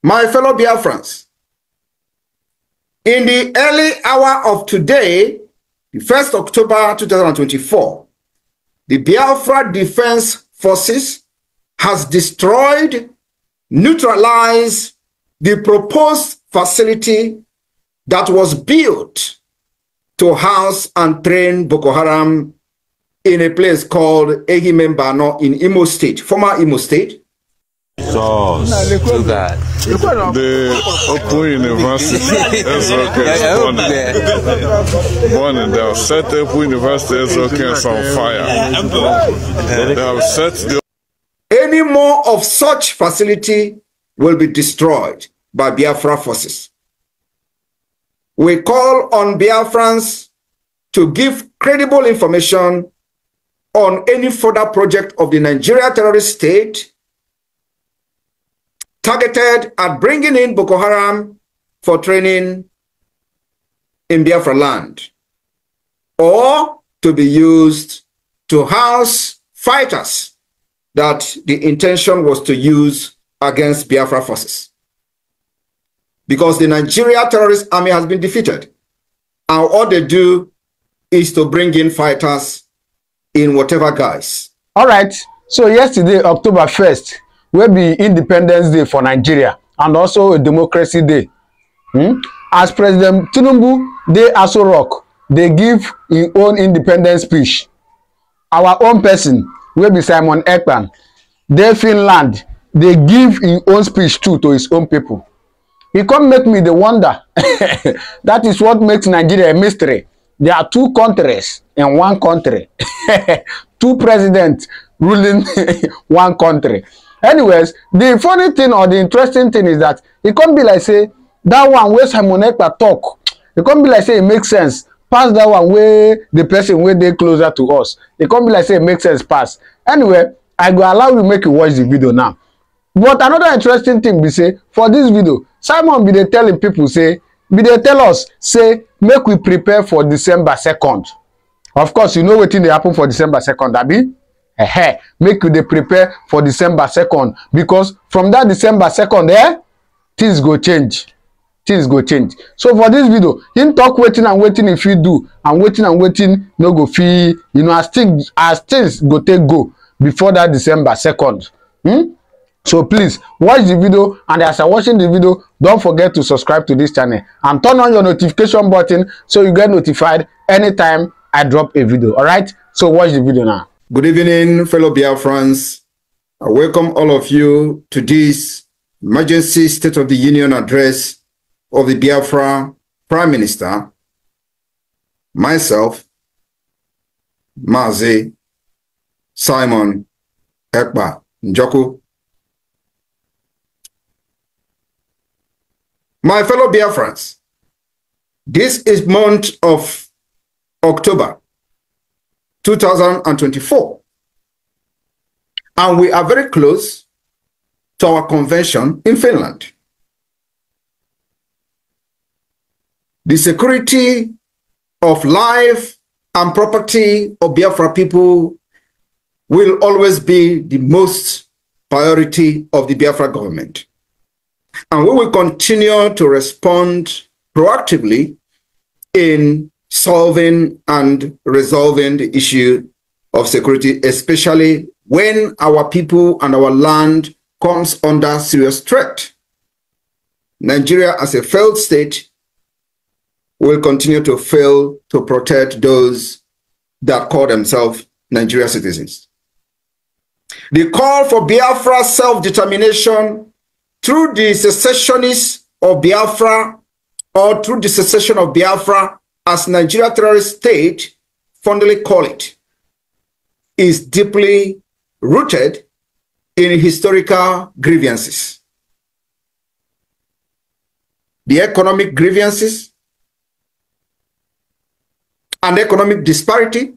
My fellow Biafrans, in the early hour of today, the 1st October 2024, the Biafra Defense Forces has destroyed, neutralized the proposed facility that was built to house and train Boko Haram in a place called Ehimembano in Imo State, former Imo State. So, that. The Open University born in there. Set the Open University is on fire. They have set the... Any more of such facility will be destroyed by Biafra forces. We call on Biafrans to give credible information on any further project of the Nigeria terrorist state targeted at bringing in Boko Haram for training in Biafra land, or to be used to house fighters that the intention was to use against Biafra forces. Because the Nigeria terrorist army has been defeated, and all they do is to bring in fighters in whatever guise. All right, so yesterday, October 1st, will be Independence Day for Nigeria and also a Democracy Day. As President Tinubu, they also rock, they give his own independence speech. Our own person, will be Simon Ekpa, they Finland, they give his own speech too to his own people. He can't make me the wonder. That is what makes Nigeria a mystery. There are two countries in one country. Two presidents ruling one country. Anyways, the funny thing or the interesting thing is that it can't be like say that one where Simon Ekpa talk. It can't be like say it makes sense. Pass that one where the person where they closer to us. It can't be like say it makes sense pass. Anyway, I go allow you make you watch the video now. But another interesting thing be say for this video, Simon be they telling people say, be they tell us say make we prepare for December 2nd. Of course, you know what thing they happen for December 2nd, Abi? Make you they prepare for December 2nd, because from that December 2nd, things go change. Things go change. So for this video, him talk waiting and waiting if you do, and waiting no go fee, you know, as things go take go before that December 2nd. So please watch the video, and as you're watching the video, don't forget to subscribe to this channel and turn on your notification button so you get notified anytime I drop a video. All right, so watch the video now. Good evening, fellow Biafrans. I welcome all of you to this emergency State of the Union address of the Biafra Prime Minister, myself, Mazi Simon Ekpa Njoku. My fellow Biafrans, this is month of October 2024, and we are very close to our convention in Finland. The security of life and property of Biafra people will always be the most priority of the Biafra government, and we will continue to respond proactively in solving and resolving the issue of security, especially when our people and our land comes under serious threat. Nigeria as a failed state will continue to fail to protect those that call themselves Nigerian citizens. The call for Biafra self-determination through the secessionists of Biafra, or through the secession of Biafra, as Nigeria terrorist state fondly call it, is deeply rooted in historical grievances. The economic grievances and economic disparity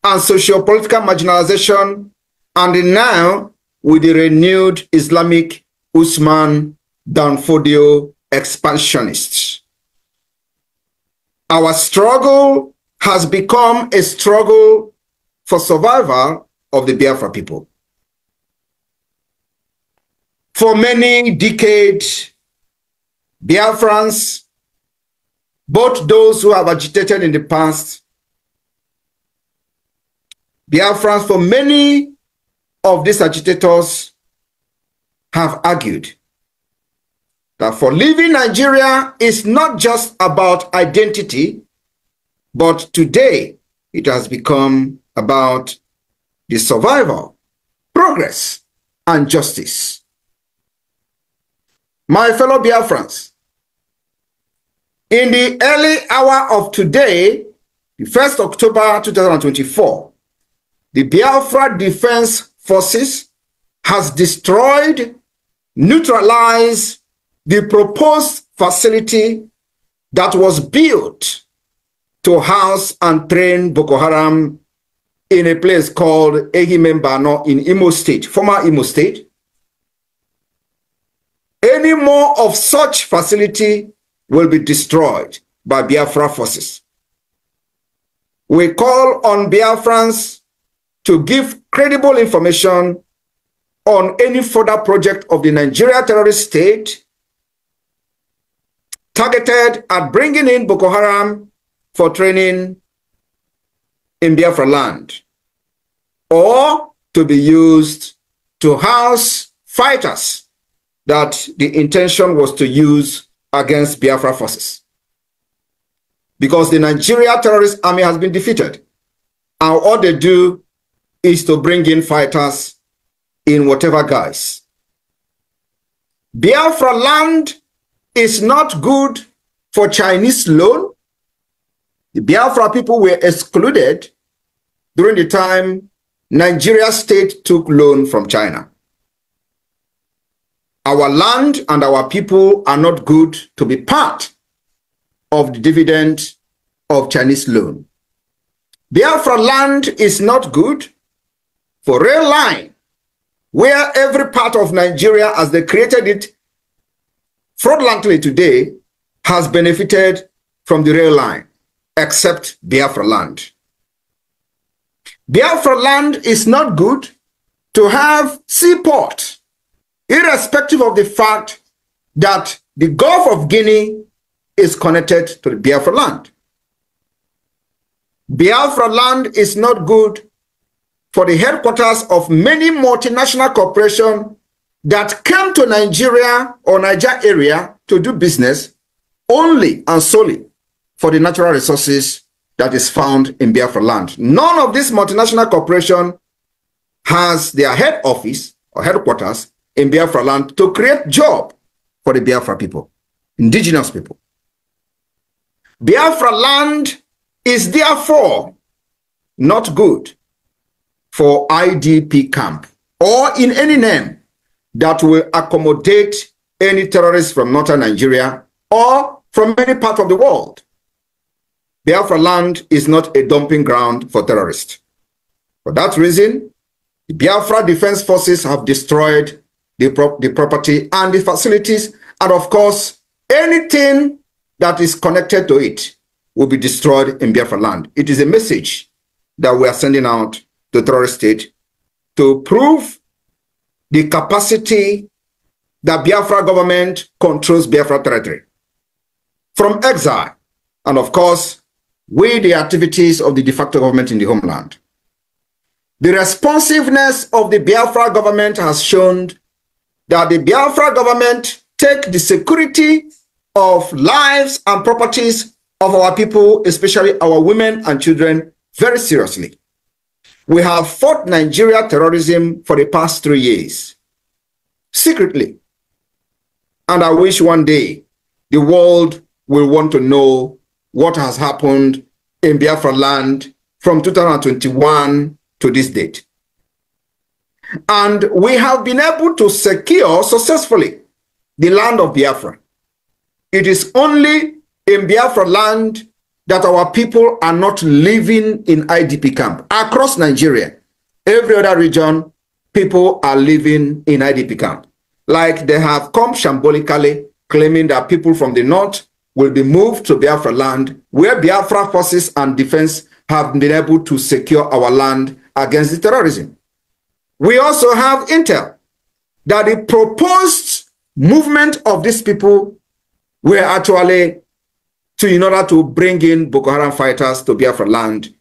and socio-political marginalization, and now with the renewed Islamic Usman Danfodio expansionists. Our struggle has become a struggle for survival of the Biafra people. For many decades, Biafrans, both those who have agitated in the past, Biafrans, for many of these agitators have argued that for leaving Nigeria is not just about identity, but today it has become about the survival, progress, and justice. My fellow Biafrans, in the early hour of today, the 1st October 2024, the Biafra Defense Forces has destroyed, neutralized the proposed facility that was built to house and train Boko Haram in a place called Ehimembano in Imo State, former Imo State. Any more of such facility will be destroyed by Biafra forces. We call on Biafrans to give credible information on any further project of the Nigeria terrorist state targeted at bringing in Boko Haram for training in Biafra land, or to be used to house fighters that the intention was to use against Biafra forces. Because the Nigeria terrorist army has been defeated, and all they do is to bring in fighters in whatever guise. Biafra land is not good for Chinese loan. The Biafra people were excluded during the time Nigeria state took loan from China. Our land and our people are not good to be part of the dividend of Chinese loan. Biafra land is not good for rail line, where every part of Nigeria, as they created it fraudulently today, has benefited from the rail line, except Biafra land. Biafra land is not good to have seaport, irrespective of the fact that the Gulf of Guinea is connected to the Biafra land. Biafra land is not good for the headquarters of many multinational corporations that came to Nigeria or Niger area to do business only and solely for the natural resources that is found in Biafra land. None of these multinational corporations has their head office or headquarters in Biafra land to create job for the Biafra people, indigenous people. Biafra land is therefore not good for IDP camp or in any name that will accommodate any terrorists from northern Nigeria or from any part of the world. Biafra land is not a dumping ground for terrorists. For that reason, the Biafra Defense Forces have destroyed the property and the facilities, and of course, anything that is connected to it will be destroyed in Biafra land. It is a message that we are sending out to the terrorist state to prove the capacity that Biafra government controls Biafra territory from exile, and of course, with the activities of the de facto government in the homeland. The responsiveness of the Biafra government has shown that the Biafra government take the security of lives and properties of our people, especially our women and children, very seriously. We have fought Nigeria terrorism for the past 3 years, secretly. And I wish one day the world will want to know what has happened in Biafra land from 2021 to this date. And we have been able to secure successfully the land of Biafra. It is only in Biafra land that our people are not living in IDP camp. Across Nigeria, every other region, people are living in IDP camp. Like they have come shambolically claiming that people from the north will be moved to Biafra land, where Biafra forces and defense have been able to secure our land against the terrorism. We also have intel that the proposed movement of these people were actually in order to bring in Boko Haram fighters to Biafra land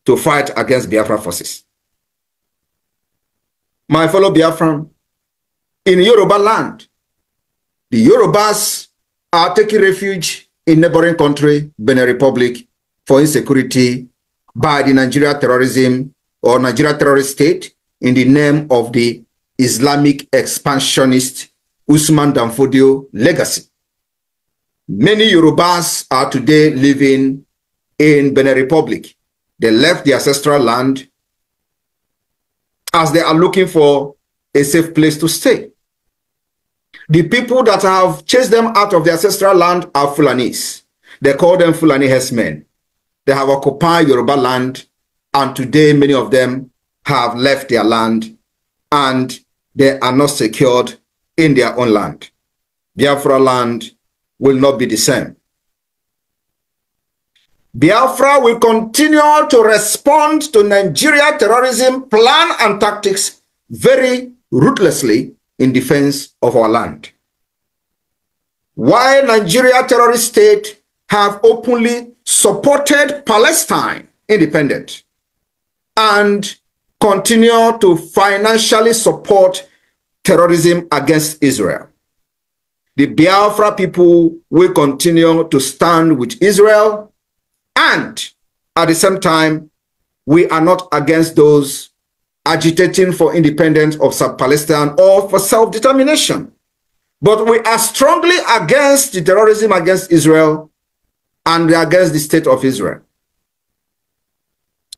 to fight against Biafra forces. My fellow Biafran, in Yoruba land, the Yorubas are taking refuge in neighboring country, Benin Republic, for insecurity by the Nigeria terrorism or Nigeria terrorist state in the name of the Islamic expansionist Usman Dan Fodio legacy. Many Yorubas are today living in Benin Republic. They left the ancestral land as they are looking for a safe place to stay. The people that have chased them out of the ancestral land are Fulanis. They call them Fulani herdsmen. They have occupied Yoruba land, and today many of them have left their land and they are not secured in their own land. Biafra land will not be the same. Biafra will continue to respond to Nigeria terrorism plan and tactics very ruthlessly in defense of our land. While Nigeria terrorist state have openly supported Palestine independence and continue to financially support terrorism against Israel, the Biafra people will continue to stand with Israel, and at the same time, we are not against those agitating for independence of South Palestine or for self-determination. But we are strongly against the terrorism against Israel and against the state of Israel.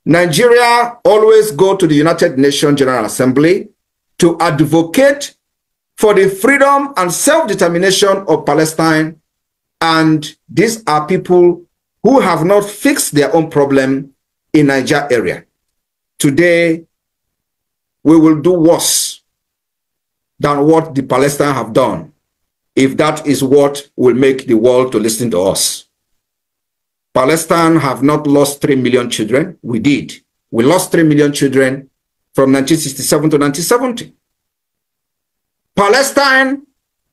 Nigeria always go to the United Nations General Assembly to advocate for the freedom and self-determination of Palestine, and these are people who have not fixed their own problem in Niger area. Today, we will do worse than what the Palestinians have done, if that is what will make the world to listen to us. Palestine have not lost 3 million children. We did. We lost 3 million children from 1967 to 1970. Palestine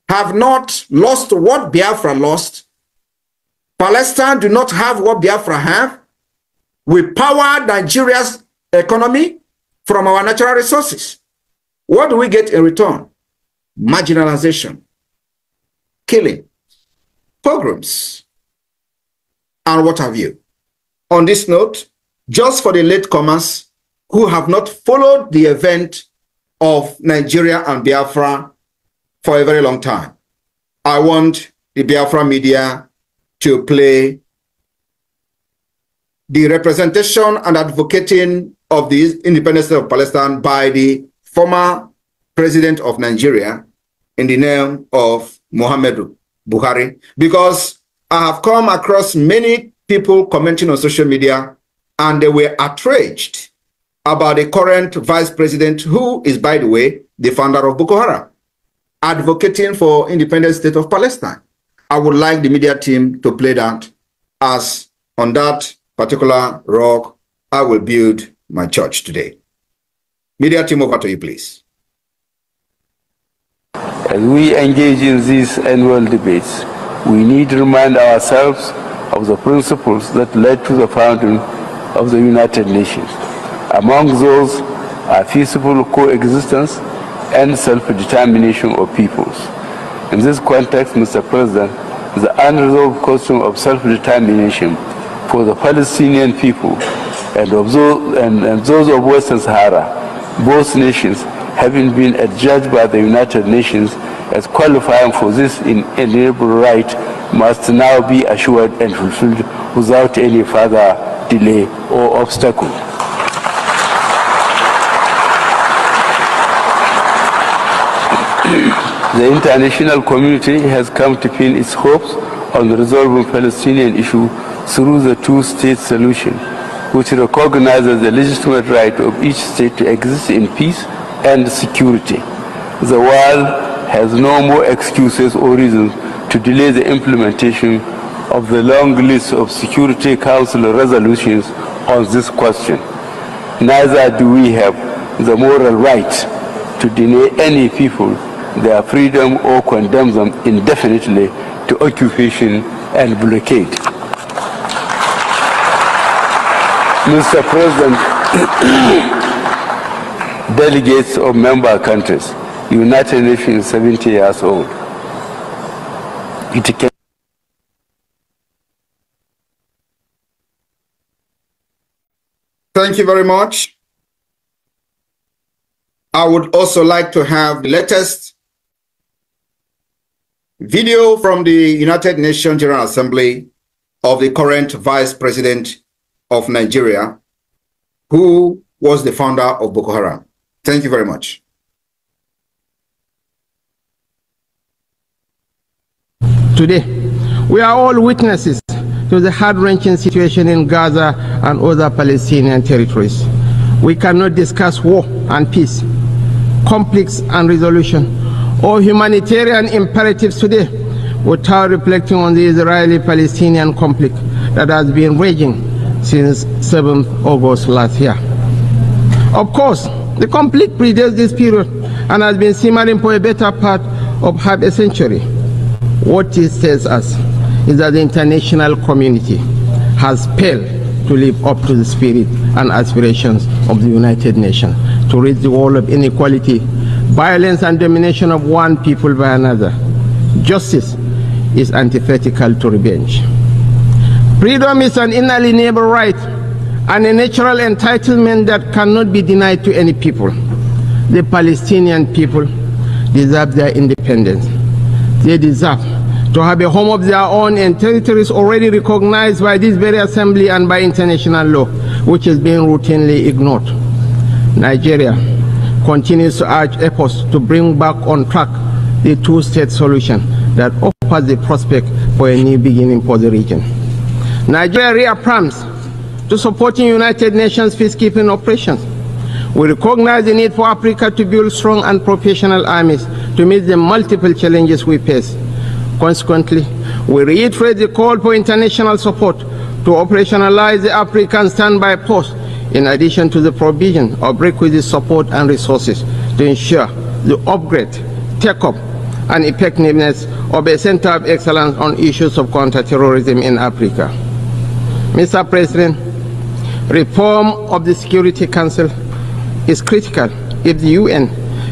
have not lost what Biafra lost. Palestine do not have what Biafra have. We power Nigeria's economy from our natural resources. What do we get in return? Marginalization, killing, pogroms, and what have you. On this note, just for the latecomers who have not followed the event of Nigeria and Biafra for a very long time, I want the Biafra media to play the representation and advocating of the independence of Palestine by the former president of Nigeria in the name of Muhammadu Buhari, because I have come across many people commenting on social media and they were outraged about the current vice president, who is, by the way, the founder of Boko Haram, advocating for independent state of Palestine. I would like the media team to play that, as on that particular rock, I will build my church today. Media team, over to you, please. As we engage in these annual debates, we need to remind ourselves of the principles that led to the founding of the United Nations. Among those are peaceful coexistence and self-determination of peoples. In this context, Mr. President, the unresolved question of self-determination for the Palestinian people and those of Western Sahara, both nations having been adjudged by the United Nations as qualifying for this inalienable right, must now be assured and fulfilled without any further delay or obstacle. The international community has come to pin its hopes on resolving the Palestinian issue through the two-state solution, which recognizes the legitimate right of each state to exist in peace and security. The world has no more excuses or reasons to delay the implementation of the long list of Security Council resolutions on this question. Neither do we have the moral right to deny any people their freedom or condemn them indefinitely to occupation and blockade. Mr. President, delegates of member countries, United Nations 70 years old. Thank you very much. I would also like to have the latest video from the United Nations General Assembly of the current Vice President of Nigeria, who was the founder of Boko Haram. Thank you very much. Today, we are all witnesses to the heart-wrenching situation in Gaza and other Palestinian territories. We cannot discuss war and peace, conflicts and resolution, or humanitarian imperatives today without reflecting on the Israeli-Palestinian conflict that has been raging since 7th August last year. Of course, the conflict predates this period and has been simmering for a better part of half a century. What this tells us is that the international community has failed to live up to the spirit and aspirations of the United Nations to reach the wall of inequality, violence and domination of one people by another. Justice is antithetical to revenge. Freedom is an inalienable right and a natural entitlement that cannot be denied to any people. The Palestinian people deserve their independence. They deserve to have a home of their own in territories already recognized by this very assembly and by international law, which is being routinely ignored. Nigeria continues to urge efforts to bring back on track the two-state solution that offers the prospect for a new beginning for the region. Nigeria reaffirms to supporting United Nations peacekeeping operations. We recognize the need for Africa to build strong and professional armies to meet the multiple challenges we face. Consequently, we reiterate the call for international support to operationalize the African standby force, in addition to the provision of requisite support and resources to ensure the upgrade, take-up, and effectiveness of a center of excellence on issues of counterterrorism in Africa. Mr. President, reform of the Security Council is critical if the UN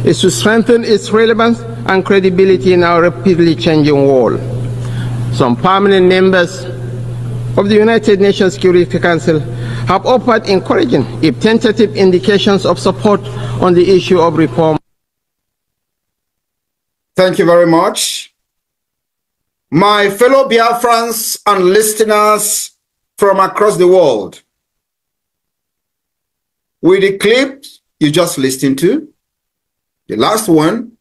is to strengthen its relevance and credibility in our rapidly changing world. Some permanent members of the United Nations Security Council have offered encouraging, if tentative, indications of support on the issue of reform. Thank you very much. My fellow Biafrans and listeners from across the world, with the clip you just listened to, the last one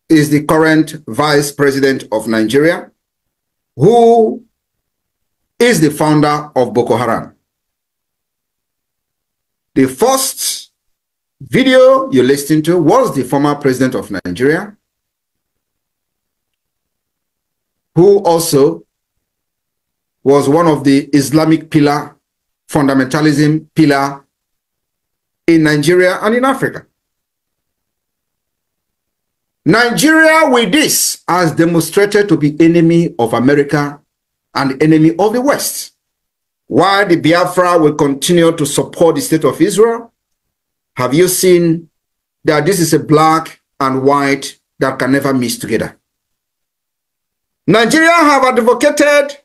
is the current Vice President of Nigeria, who is the founder of Boko Haram. The first video you listened to was the former President of Nigeria, who also was one of the Islamic pillar, fundamentalism pillar in Nigeria and in Africa. Nigeria with this has demonstrated to be enemy of America and enemy of the West. While the Biafra will continue to support the state of Israel, have you seen that this is a black and white that can never mix together? Nigeria have advocated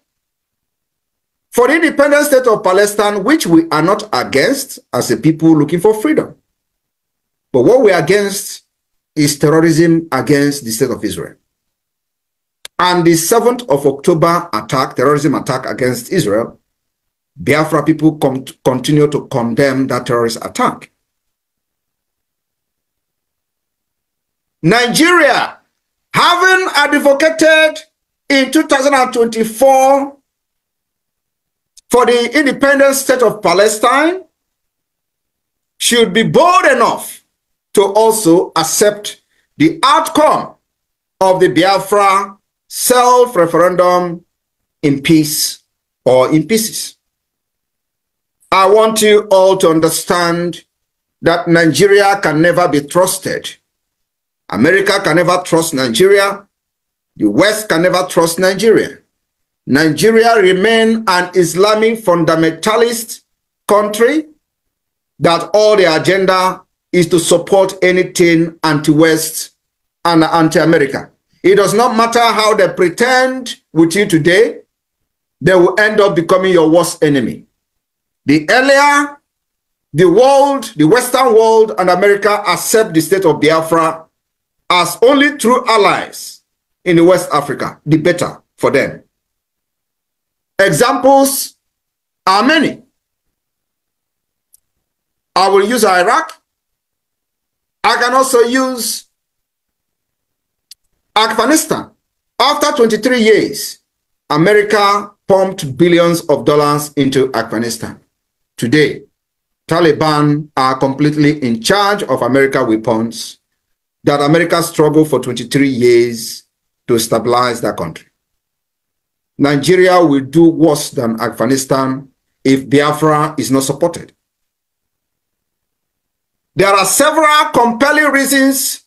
for the independent state of Palestine, which we are not against as a people looking for freedom. But what we are against is terrorism against the state of Israel. And the 7th of October attack, terrorism attack against Israel, Biafra people continue to condemn that terrorist attack. Nigeria, having advocated in 2024 for the independent state of Palestine, should be bold enough to also accept the outcome of the Biafra self-referendum in peace or in pieces. I want you all to understand that Nigeria can never be trusted America can never trust Nigeria. The West can never trust Nigeria. Nigeria remains an Islamic fundamentalist country that all the agenda is to support anything anti-West and anti-America. It does not matter how they pretend with you today, they will end up becoming your worst enemy. The earlier the world, the Western world and America accept the state of Biafra as only true allies in the West Africa, the better for them. Examples are many. I will use Iraq. I can also use Afghanistan. After 23 years, America pumped billions of dollars into Afghanistan. Today, Taliban are completely in charge of American weapons that America struggled for 23 years to stabilize that country. Nigeria will do worse than Afghanistan if Biafra is not supported. There are several compelling reasons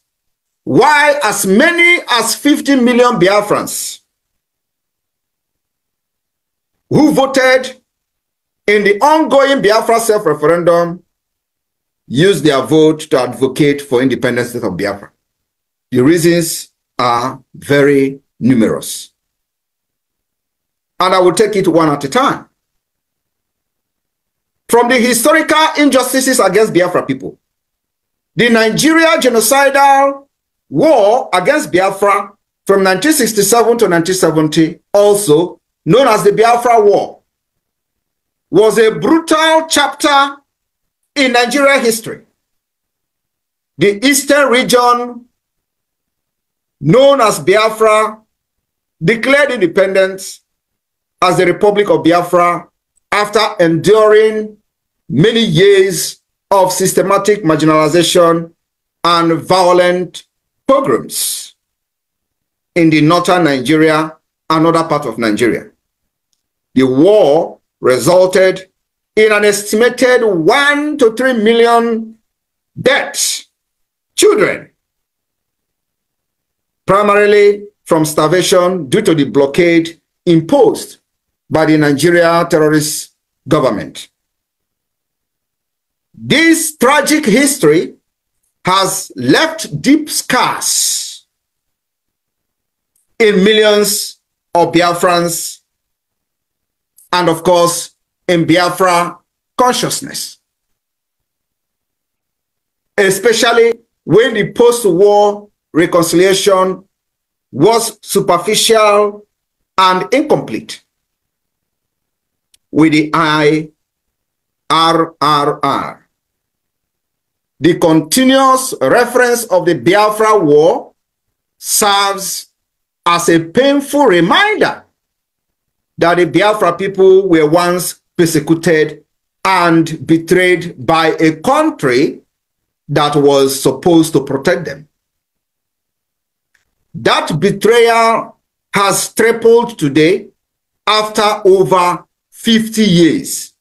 why as many as 50 million Biafrans who voted in the ongoing Biafra self-referendum use their vote to advocate for independence of Biafra. The reasons are very numerous. And I will take it one at a time. From the historical injustices against Biafra people, the Nigeria genocidal war against Biafra from 1967 to 1970, also known as the Biafra War, was a brutal chapter in Nigeria history. The eastern region, known as Biafra, declared independence as the Republic of Biafra after enduring many years of systematic marginalization and violent pogroms in the northern Nigeria and other parts of Nigeria. The war resulted in an estimated 1 to 3 million deaths, children, primarily from starvation due to the blockade imposed by the Nigerian terrorist government. This tragic history has left deep scars in millions of Biafrans and, of course, in Biafra consciousness, especially when the post-war reconciliation was superficial and incomplete, with the IRRR. The continuous reference of the Biafra War serves as a painful reminder that the Biafra people were once persecuted and betrayed by a country that was supposed to protect them. That betrayal has tripled today after over 50 years.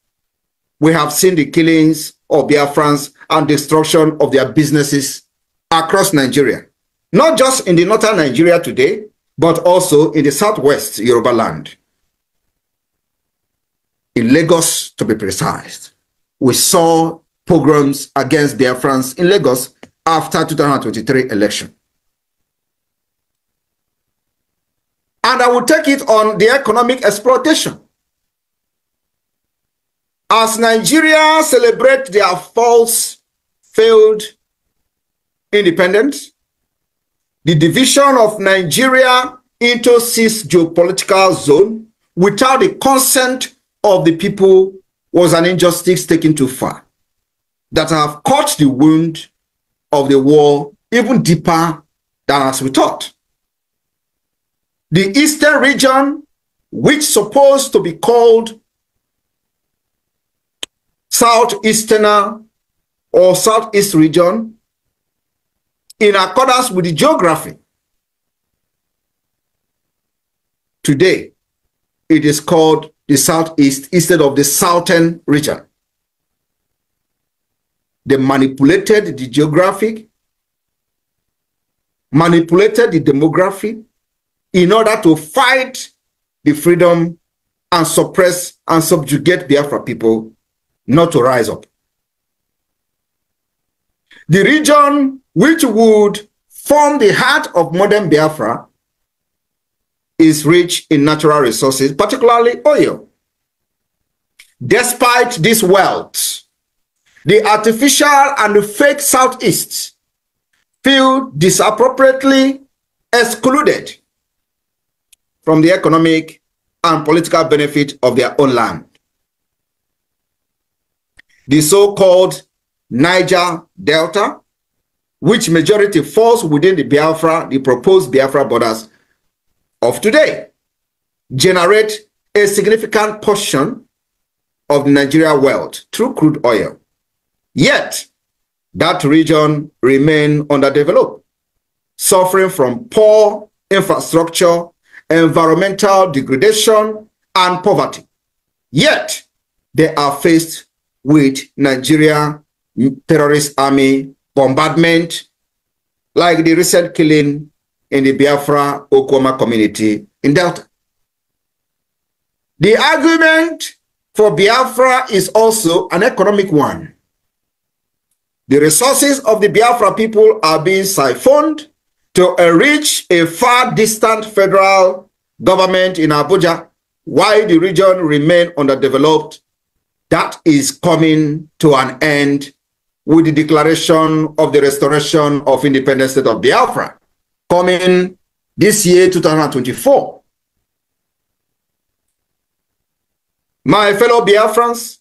We have seen the killings of Biafrans and destruction of their businesses across Nigeria. Not just in the northern Nigeria today, but also in the southwest Yoruba land. In Lagos, to be precise, we saw pogroms against Biafrans in Lagos after 2023 election. And I will take it on the economic exploitation. As Nigeria celebrates their false, failed independence, the division of Nigeria into 6 geopolitical zones without the consent of the people was an injustice taken too far, that have cut the wound of the war even deeper than as we thought. The eastern region, which is supposed to be called Southeastern or Southeast region, in accordance with the geography, today it is called the Southeast instead of the Southern region. They manipulated the geographic manipulated the demography in order to fight the freedom and suppress and subjugate Biafra people not to rise up. The region which would form the heart of modern Biafra is rich in natural resources, particularly oil. Despite this wealth, the artificial and the fake Southeast feel disappropriately excluded from the economic and political benefit of their own land. The so-called Niger Delta, which majority falls within the proposed Biafra borders of today, generate a significant portion of the Nigeria wealth through crude oil. Yet, that region remains underdeveloped, suffering from poor infrastructure, environmental degradation, and poverty. Yet, they are faced with Nigeria terrorist army bombardment, like the recent killing in the Biafra Okoma community in Delta. The argument for Biafra is also an economic one. The resources of the Biafra people are being siphoned to enrich a far distant federal government in Abuja, while the region remains underdeveloped. That is coming to an end with the declaration of the restoration of independent state of Biafra, coming this year, 2024. My fellow Biafrans,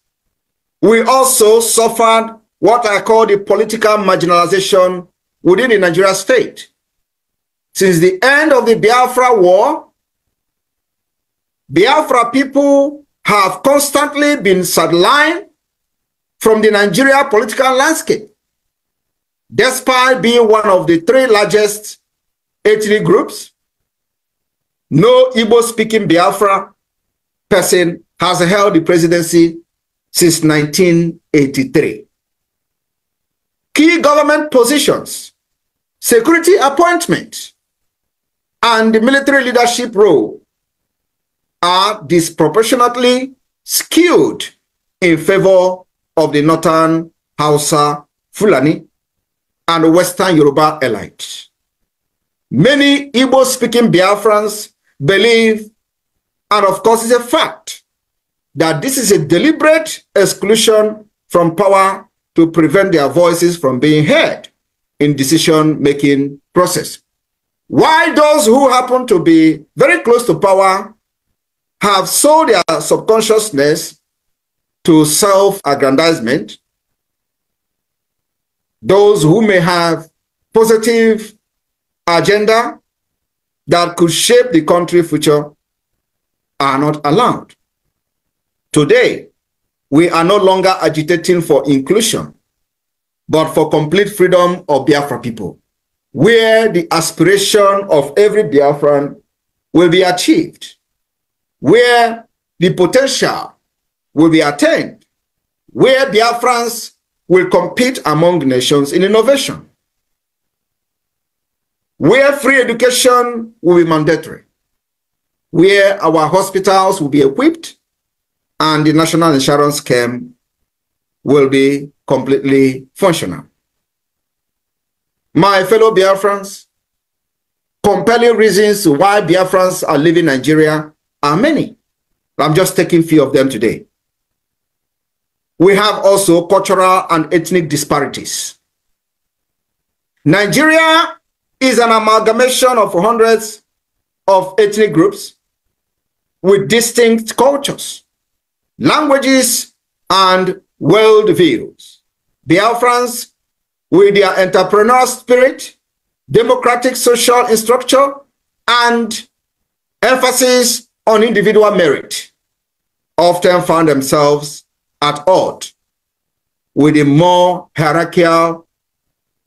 we also suffered what I call the political marginalization within the Nigeria state. Since the end of the Biafra war, Biafra people have constantly been sidelined from the Nigeria political landscape, despite being one of the three largest ethnic groups. No Igbo-speaking Biafra person has held the presidency since 1983. Key government positions, security appointments, and the military leadership role are disproportionately skewed in favor of the Northern Hausa, Fulani, and Western Yoruba elites. Many Igbo-speaking Biafrans believe, and of course it's a fact, that this is a deliberate exclusion from power to prevent their voices from being heard in decision-making process. While those who happen to be very close to power have sold their subconsciousness to self-aggrandizement, those who may have positive agenda that could shape the country's future are not allowed. Today, we are no longer agitating for inclusion, but for complete freedom of Biafra people, where the aspiration of every Biafran will be achieved, where the potential will be attained, where Biafrans will compete among nations in innovation, where free education will be mandatory, where our hospitals will be equipped, and the national insurance scheme will be completely functional. My fellow Biafrans, compelling reasons why Biafrans are leaving Nigeria are many. I'm just taking a few of them today. We have also cultural and ethnic disparities. Nigeria is an amalgamation of hundreds of ethnic groups with distinct cultures, languages, and worldviews. Biafrans, with their entrepreneurial spirit, democratic social structure, and emphasis on individual merit, often found themselves at odds with a more hierarchical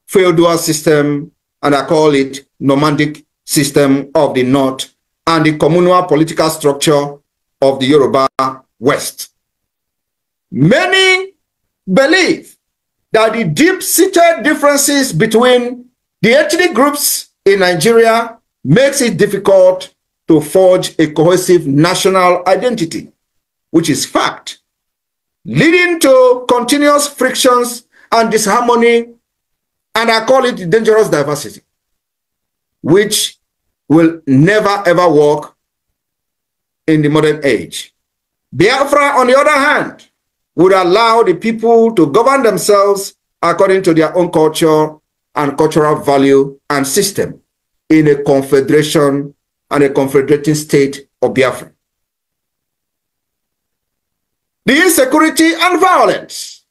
feudal system, and I call it nomadic system of the North, and the communal political structure of the Yoruba West. Many believe that the deep-seated differences between the ethnic groups in Nigeria makes it difficult to forge a cohesive national identity, which is fact, leading to continuous frictions and disharmony, and I call it dangerous diversity, which will never ever work in the modern age. Biafra, on the other hand, would allow the people to govern themselves according to their own culture and cultural value and system in a confederation and a confederating state of Biafra. The insecurity and violence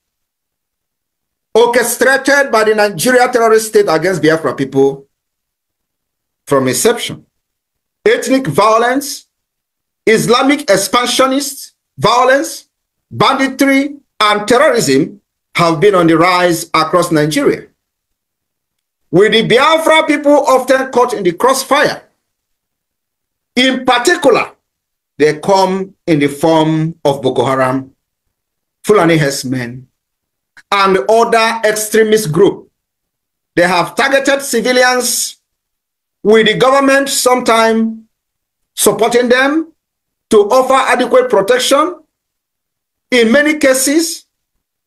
orchestrated by the Nigeria terrorist state against Biafra people from inception, ethnic violence, Islamic expansionist violence, banditry, and terrorism have been on the rise across Nigeria, with the Biafra people often caught in the crossfire. In particular, they come in the form of Boko Haram, Fulani herdsmen, and other extremist groups. They have targeted civilians, with the government sometimes supporting them to offer adequate protection. In many cases,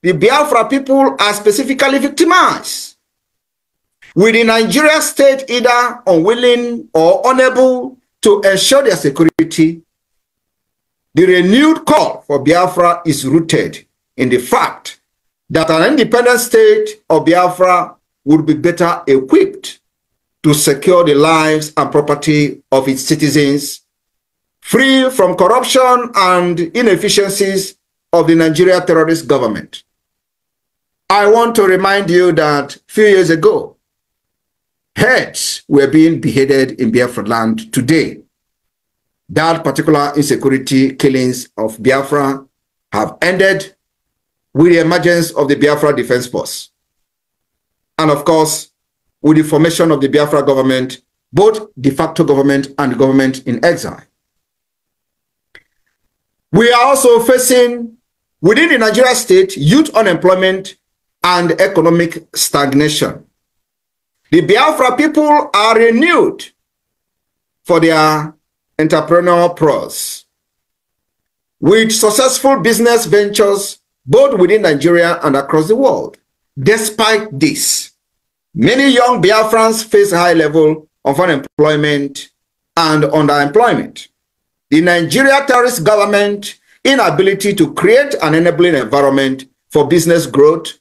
the Biafra people are specifically victimized, with the Nigeria state either unwilling or unable to ensure their security. The renewed call for Biafra is rooted in the fact that an independent state of Biafra would be better equipped to secure the lives and property of its citizens, free from corruption and inefficiencies of the Nigeria terrorist government. I want to remind you that a few years ago, heads were being beheaded in Biafra land. Today, that particular insecurity killings of Biafra have ended with the emergence of the Biafra Defense Force. And of course, with the formation of the Biafra government, both de facto government and government in exile. We are also facing, within the Nigeria state, youth unemployment and economic stagnation. The Biafra people are renewed for their entrepreneurial prowess, with successful business ventures both within Nigeria and across the world. Despite this, many young Biafrans face a high level of unemployment and underemployment. The Nigeria terrorist government inability to create an enabling environment for business growth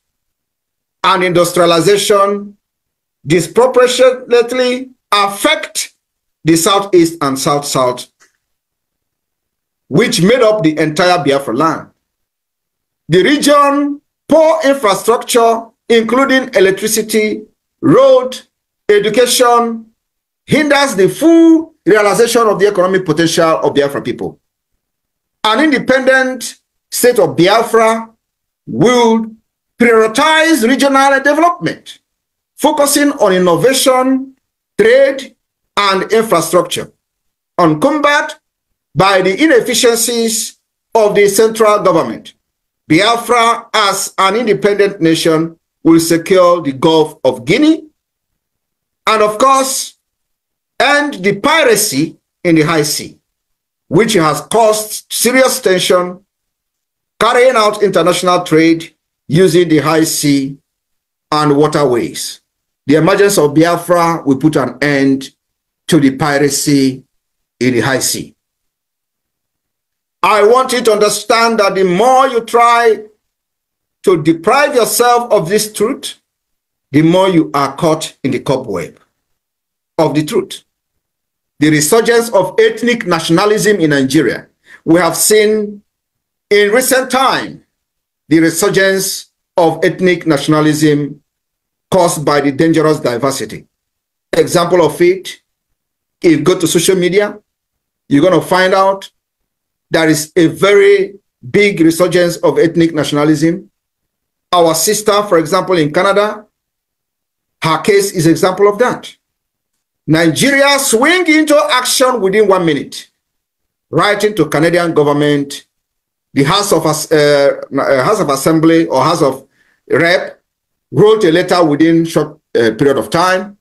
and industrialization disproportionately affect the Southeast and South-South, which made up the entire Biafra land. The region, poor infrastructure, including electricity, road, education, hinders the full realization of the economic potential of Biafra people. An independent state of Biafra will prioritize regional development, focusing on innovation, trade, and infrastructure, uncumbered by the inefficiencies of the central government. Biafra, as an independent nation, will secure the Gulf of Guinea and, of course, end the piracy in the high sea, which has caused serious tension, carrying out international trade using the high sea and waterways. The emergence of Biafra will put an end to the piracy in the high sea. I want you to understand that the more you try to deprive yourself of this truth, the more you are caught in the cobweb of the truth. The resurgence of ethnic nationalism in Nigeria. We have seen in recent time the resurgence of ethnic nationalism caused by the dangerous diversity. Example of it, if you go to social media, you're going to find out there is a very big resurgence of ethnic nationalism. Our sister, for example, in Canada, her case is an example of that. Nigeria swing into action within 1 minute, writing to Canadian government, the House of Assembly or House of Rep wrote a letter within short period of time,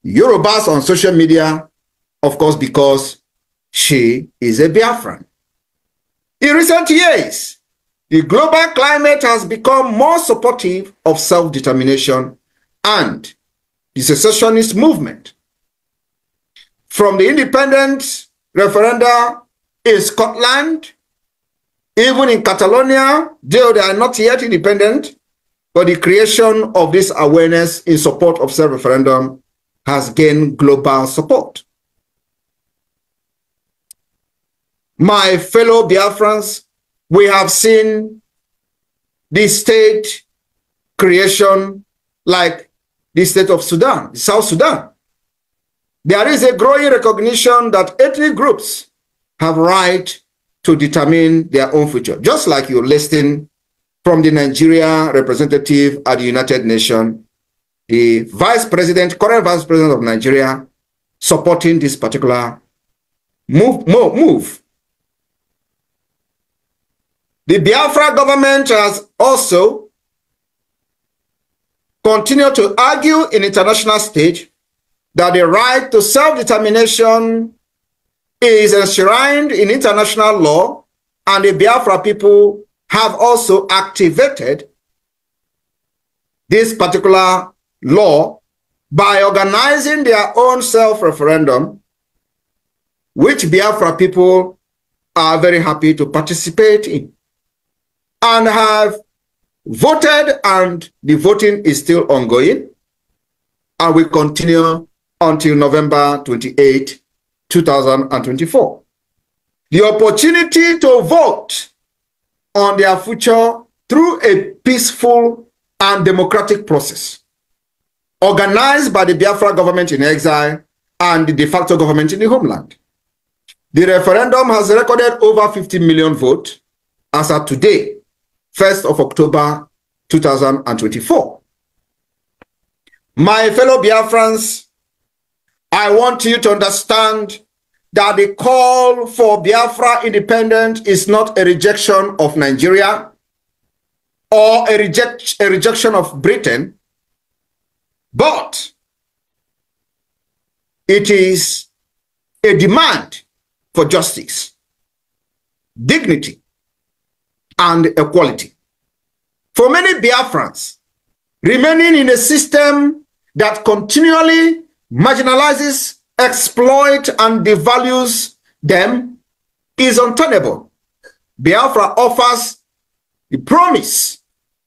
Yorubas on social media, of course, because she is a Biafran. In recent years, the global climate has become more supportive of self-determination and the secessionist movement. From the independent referenda in Scotland, even in Catalonia, though they are not yet independent, but the creation of this awareness in support of self-referendum has gained global support. My fellow Biafrans, we have seen the state creation like the state of Sudan, South Sudan. There is a growing recognition that ethnic groups have right to determine their own future, just like you're listing from the Nigeria representative at the United Nations, the current vice president of Nigeria, supporting this particular move. The Biafra government has also continued to argue in international stage that the right to self-determination is enshrined in international law, and the Biafra people have also activated this particular law by organizing their own self-referendum, which Biafra people are very happy to participate in and have voted, and the voting is still ongoing and will continue until November 28, 2024. The opportunity to vote on their future through a peaceful and democratic process organized by the Biafra government in exile and the de facto government in the homeland. The referendum has recorded over 50 million votes as of today, 1st of October 2024. My fellow Biafrans, I want you to understand that the call for Biafra independence is not a rejection of Nigeria or a rejection of Britain, but it is a demand for justice, dignity, and equality. For many Biafrans, remaining in a system that continually marginalizes, exploits, and devalues them is untenable. Biafra offers the promise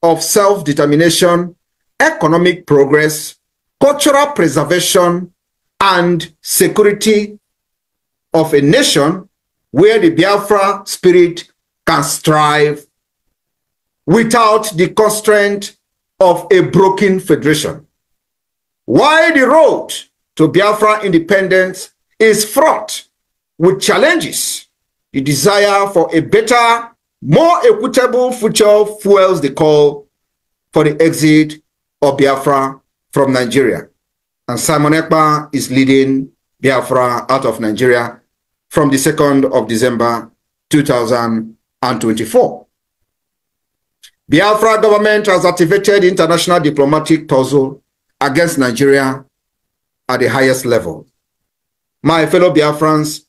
of self-determination, economic progress, cultural preservation, and security of a nation where the Biafra spirit can strive without the constraint of a broken federation. While the road to Biafra independence is fraught with challenges, the desire for a better, more equitable future fuels the call for the exit of Biafra from Nigeria. And Simon Ekpa is leading Biafra out of Nigeria from the 2nd of December 2024. Biafra government has activated international diplomatic tussle against Nigeria at the highest level. My fellow Biafrans,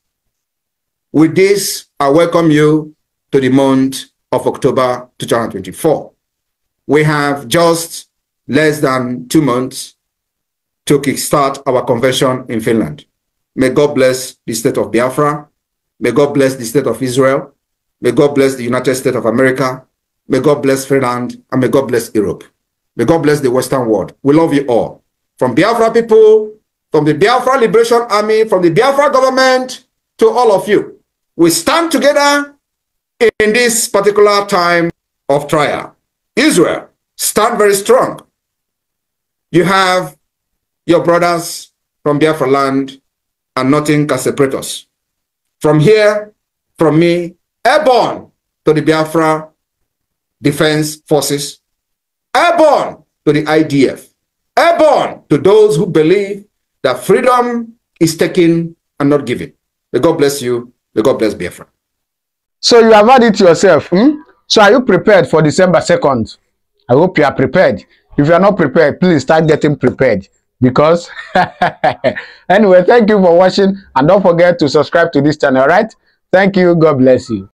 with this, I welcome you to the month of October 2024. We have just less than 2 months to kickstart our convention in Finland. May God bless the state of Biafra. May God bless the state of Israel. May God bless the United States of America. May God bless Finland, and may God bless Europe. May God bless the Western world. We love you all. From Biafra people, from the Biafra Liberation Army, from the Biafra government, to all of you. We stand together in this particular time of trial. Israel, stand very strong. You have your brothers from Biafra land, and nothing can separate us. From here, from me, airborne to the Biafra Defense Forces, airborne to the IDF, airborne to those who believe that freedom is taken and not given. May God bless you. May God bless Biafra. So you have had it yourself. So are you prepared for December 2nd? I hope you are prepared. If you are not prepared, please start getting prepared. because anyway, thank you for watching, and don't forget to subscribe to this channel. All right, thank you. God bless you.